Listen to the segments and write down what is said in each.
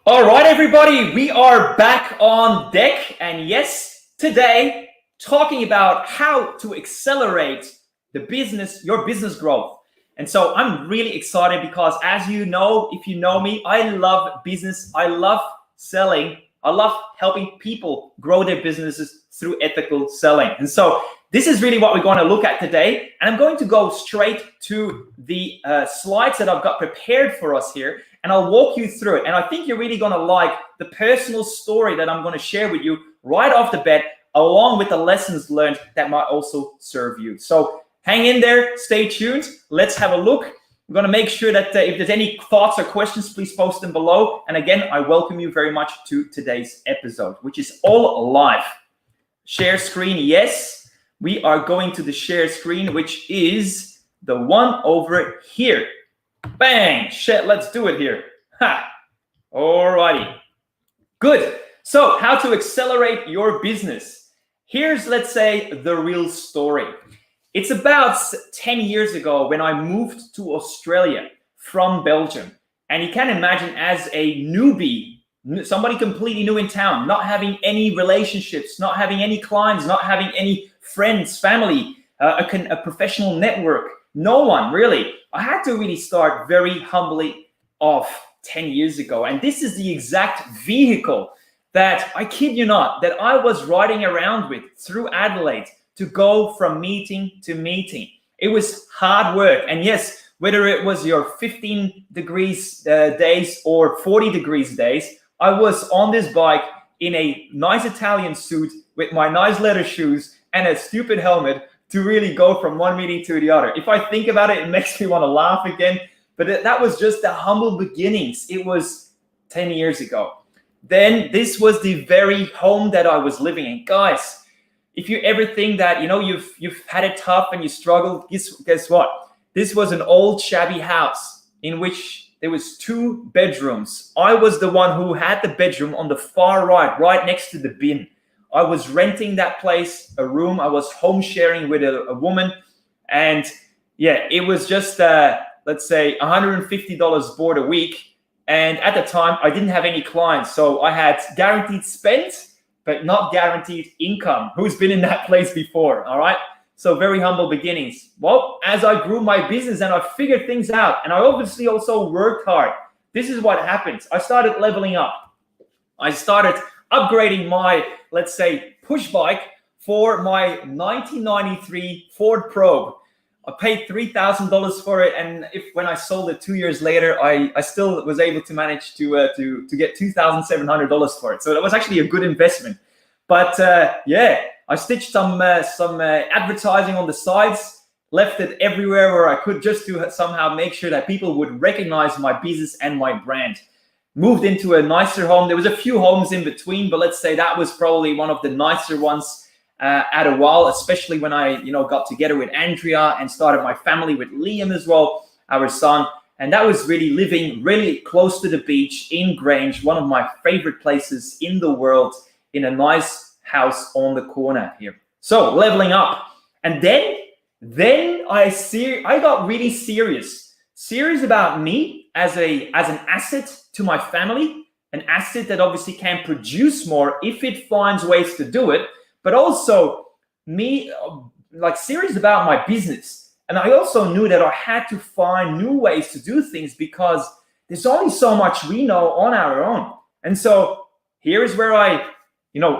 All right, everybody, we are back on deck. And yes, today, talking about how to accelerate your business growth. And so I'm really excited because, as you know, if you know me, I love business. I love selling. I love helping people grow their businesses through ethical selling. And so this is really what we're going to look at today. And I'm going to go straight to the slides that I've got prepared for us here. And I'll walk you through it. And I think you're really going to like the personal story that I'm going to share with you right off the bat, along with the lessons learned that might also serve you. So hang in there, stay tuned. Let's have a look. I'm going to make sure that if there's any thoughts or questions, please post them below. And again, I welcome you very much to today's episode, which is all live. Share screen, yes. We are going to the share screen, which is the one over here. Bang! Shit, let's do it here. Ha! Alrighty. Good. So, how to accelerate your business. Here's, let's say, the real story. It's about 10 years ago when I moved to Australia from Belgium. And you can imagine, as a newbie, somebody completely new in town, not having any relationships, not having any clients, not having any friends, family, a professional network, no one really. I had to really start very humbly off 10 years ago. And this is the exact vehicle that, I kid you not, that I was riding around with through Adelaide to go from meeting to meeting. It was hard work. And yes, whether it was your 15 degrees days or 40 degrees days, I was on this bike in a nice Italian suit with my nice leather shoes and a stupid helmet to really go from one meeting to the other. If I think about it, it makes me want to laugh again. But that was just the humble beginnings. It was 10 years ago. Then this was the very home that I was living in. Guys, if you ever think that, you've had it tough and you struggled, guess what? This was an old shabby house in which there was 2 bedrooms. I was the one who had the bedroom on the far right next to the bin. I was renting that place, a room. I was home sharing with a woman. And yeah, it was just, let's say, $150 board a week. And at the time, I didn't have any clients. So I had guaranteed spend, but not guaranteed income. Who's been in that place before? All right. So very humble beginnings. Well, as I grew my business and I figured things out, and I obviously also worked hard, this is what happens. I started leveling up. I started upgrading my, let's say, push bike for my 1993 Ford Probe. I paid $3,000 for it, and when I sold it 2 years later, I still was able to manage to get $2,700 for it. So that was actually a good investment. But yeah, I stitched some advertising on the sides, left it everywhere where I could, just to somehow make sure that people would recognize my business and my brand. Moved into a nicer home. There was a few homes in between, but let's say that was probably one of the nicer ones at a while, especially when I got together with Andrea and started my family with Liam as well, our son. And that was really living really close to the beach in Grange, one of my favorite places in the world, in a nice house on the corner here. So leveling up. And then I got really serious about me as an asset to my family, an asset that obviously can produce more if it finds ways to do it, but also me serious about my business. And I also knew that I had to find new ways to do things because there's only so much we know on our own. And so here is where I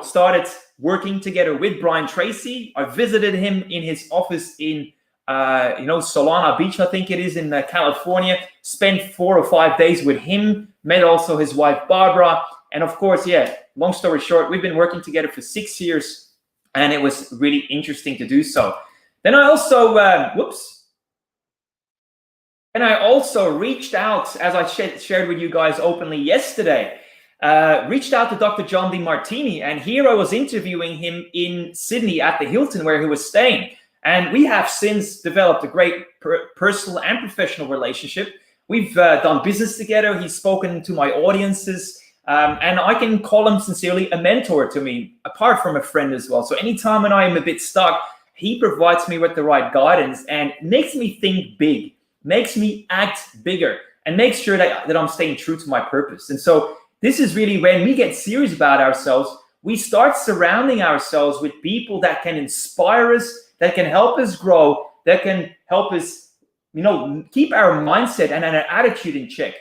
started working together with Brian Tracy. I visited him in his office in Solana Beach, I think it is, in California. Spent 4 or 5 days with him. Met also his wife Barbara, and of course, yeah. Long story short, we've been working together for 6 years, and it was really interesting to do so. Then I also, And I also reached out, as I shared with you guys openly yesterday. Reached out to Dr. John DeMartini, and here I was interviewing him in Sydney at the Hilton where he was staying. And we have since developed a great personal and professional relationship. We've done business together. He's spoken to my audiences. And I can call him sincerely a mentor to me, apart from a friend as well. So anytime when I am a bit stuck, he provides me with the right guidance and makes me think big, makes me act bigger, and makes sure that I'm staying true to my purpose. And so this is really when we get serious about ourselves, we start surrounding ourselves with people that can inspire us, that can help us grow, that can help us, keep our mindset and our attitude in check.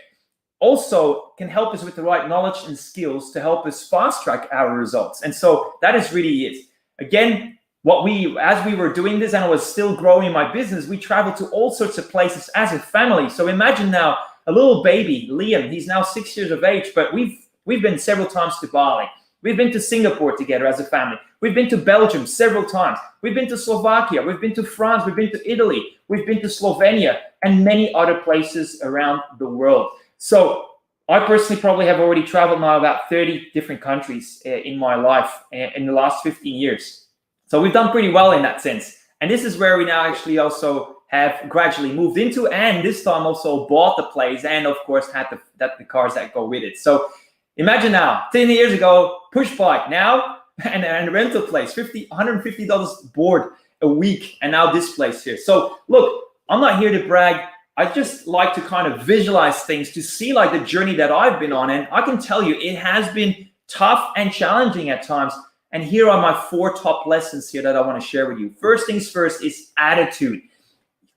Also can help us with the right knowledge and skills to help us fast track our results. And so that is really it. Again, as we were doing this and I was still growing my business, we traveled to all sorts of places as a family. So imagine now a little baby, Liam, he's now 6 years of age, but we've been several times to Bali. We've been to Singapore together as a family. We've been to Belgium several times. We've been to Slovakia. We've been to France. We've been to Italy. We've been to Slovenia and many other places around the world. So I personally probably have already traveled now about 30 different countries in my life in the last 15 years. So we've done pretty well in that sense. And this is where we now actually also have gradually moved into, and this time also bought the place and of course had the cars that go with it. So imagine now, 10 years ago, push bike, now and a rental place, $150 board a week, and now this place here. So look, I'm not here to brag. I just like to kind of visualize things to see like the journey that I've been on. And I can tell you it has been tough and challenging at times. And here are my 4 top lessons here that I want to share with you. First things first is attitude.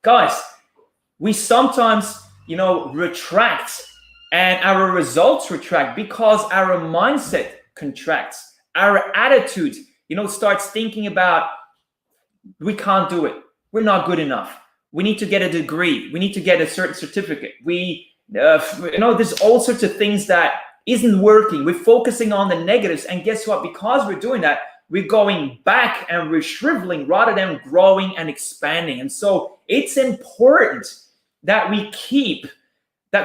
Guys, we sometimes, retract and our results retract because our mindset contracts. Our attitude, starts thinking about, we can't do it. We're not good enough. We need to get a degree. We need to get a certain certificate. There's all sorts of things that isn't working. We're focusing on the negatives. And guess what? Because we're doing that, we're going back and we're shriveling rather than growing and expanding. And so it's important that we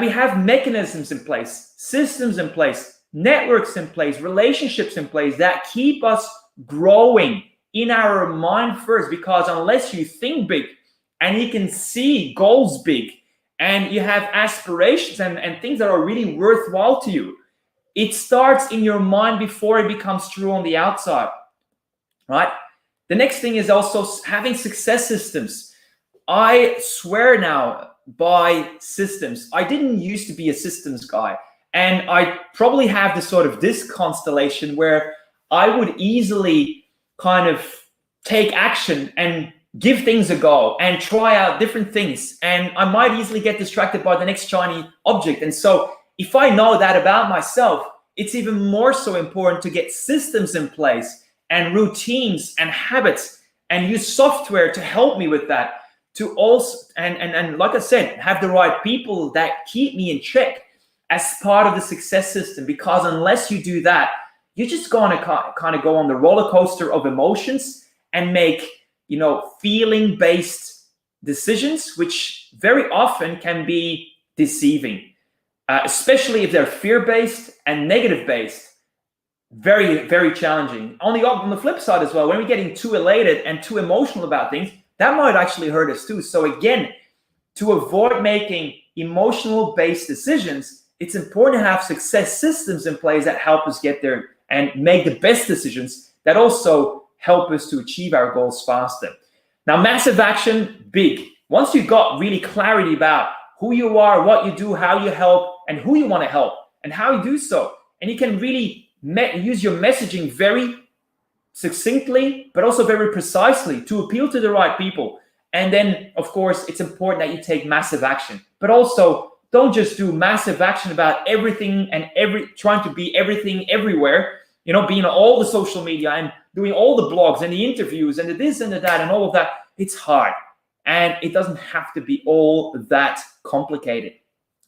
have mechanisms in place, systems in place, networks in place, relationships in place that keep us growing in our mind first. Because unless you think big and you can see goals big and you have aspirations and things that are really worthwhile to you, it starts in your mind before it becomes true on the outside, right? The next thing is also having success systems. I swear now by systems. I didn't used to be a systems guy. And I probably have this constellation where I would easily kind of take action and give things a go and try out different things. And I might easily get distracted by the next shiny object. And so if I know that about myself, it's even more so important to get systems in place and routines and habits and use software to help me with that. To also, and like I said, have the right people that keep me in check as part of the success system. Because unless you do that, you're just going to kind of go on the roller coaster of emotions and make, feeling-based decisions, which very often can be deceiving, especially if they're fear-based and negative-based. Very, very challenging. On the flip side as well, when we're getting too elated and too emotional about things, that might actually hurt us too. So again, to avoid making emotional-based decisions, it's important to have success systems in place that help us get there and make the best decisions that also help us to achieve our goals faster. Now, massive action, big. Once you've got really clarity about who you are, what you do, how you help, and who you want to help, and how you do so, and you can really use your messaging very succinctly, but also very precisely to appeal to the right people. And then, of course, it's important that you take massive action, but also don't just do massive action about everything and trying to be everything everywhere, being on all the social media and doing all the blogs and the interviews and the this and the that and all of that. It's hard, and it doesn't have to be all that complicated.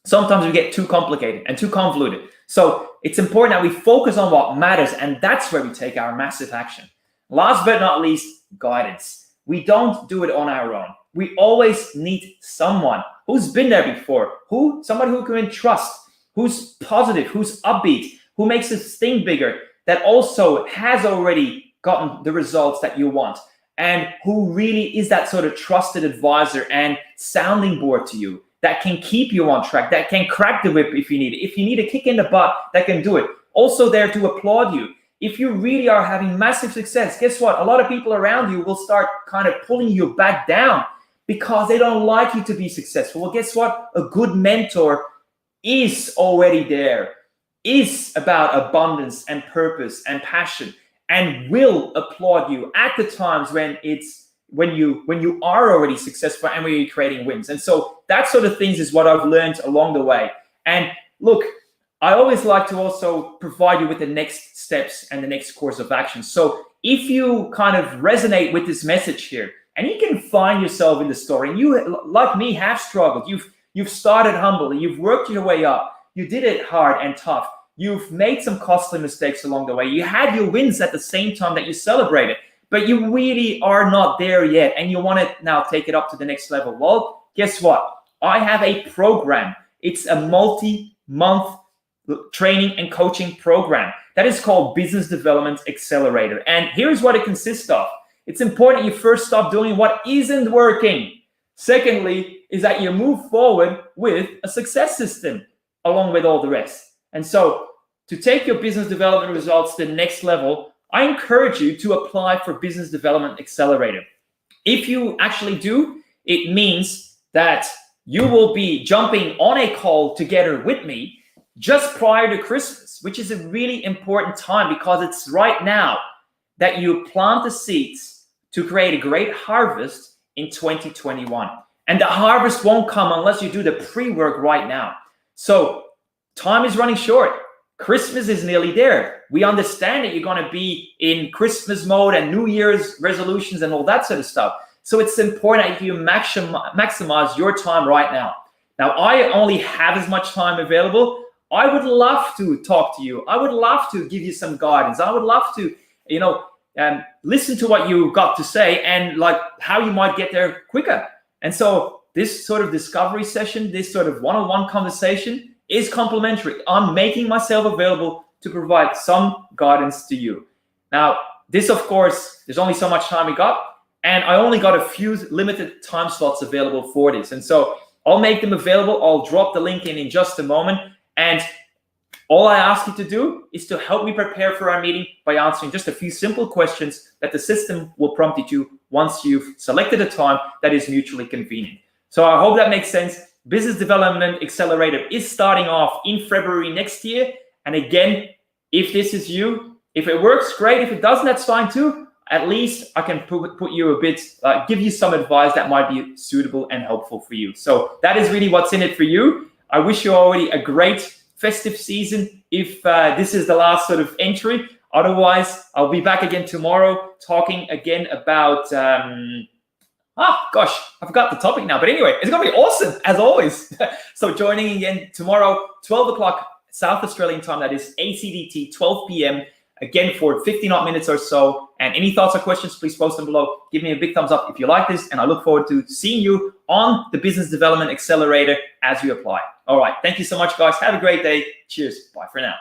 Sometimes we get too complicated and too convoluted. So it's important that we focus on what matters, and that's where we take our massive action. Last but not least, guidance. We don't do it on our own. We always need someone who's been there before, somebody who can trust, who's positive, who's upbeat, who makes us think bigger, that also has already gotten the results that you want, and who really is that sort of trusted advisor and sounding board to you, that can keep you on track, that can crack the whip if you need it. If you need a kick in the butt, that can do it. Also there to applaud you. If you really are having massive success, guess what? A lot of people around you will start kind of pulling you back down because they don't like you to be successful. Well, guess what? A good mentor is already there is about abundance and purpose and passion, and will applaud you at the times when you are already successful and when you're creating wins. And so that sort of things is what I've learned along the way. And look, I always like to also provide you with the next steps and the next course of action. So if you kind of resonate with this message here, and you can find yourself in the story, and you, like me, have struggled, you've started humbly, you've worked your way up, you did it hard and tough, you've made some costly mistakes along the way, you had your wins at the same time that you celebrated, but you really are not there yet, and you want to now take it up to the next level. Well, guess what? I have a program. It's a multi-month training and coaching program that is called Business Development Accelerator. And here's what it consists of. It's important you first stop doing what isn't working. Secondly, is that you move forward with a success system along with all the rest. And so to take your business development results to the next level, I encourage you to apply for Business Development Accelerator. If you actually do, it means that you will be jumping on a call together with me just prior to Christmas, which is a really important time because it's right now that you plant the seeds to create a great harvest in 2021. And the harvest won't come unless you do the pre-work right now. So time is running short. Christmas is nearly there. We understand that you're going to be in Christmas mode and New Year's resolutions and all that sort of stuff. So it's important that you maximize your time right now. Now, I only have as much time available. I would love to talk to you. I would love to give you some guidance. I would love to, listen to what you got to say and like how you might get there quicker. And so this sort of discovery session, this sort of one-on-one conversation is complimentary. I'm making myself available to provide some guidance to you. Now, this, of course, there's only so much time we got, and I only got a few limited time slots available for this. And so I'll make them available. I'll drop the link in just a moment. And all I ask you to do is to help me prepare for our meeting by answering just a few simple questions that the system will prompt you to once you've selected a time that is mutually convenient. So I hope that makes sense. Business Development Accelerator is starting off in February next year. And again, if this is you, if it works, great. If it doesn't, that's fine too. At least I can put you a bit, give you some advice that might be suitable and helpful for you. So that is really what's in it for you. I wish you already a great festive season if this is the last sort of entry. Otherwise, I'll be back again tomorrow talking again about, I forgot the topic now. But anyway, it's going to be awesome as always. So joining again tomorrow, 12 o'clock South Australian time, that is ACDT, 12 p.m. Again for 15 odd minutes or so. And any thoughts or questions, please post them below. Give me a big thumbs up if you like this. And I look forward to seeing you on the Business Development Accelerator as you apply. All right. Thank you so much, guys. Have a great day. Cheers. Bye for now.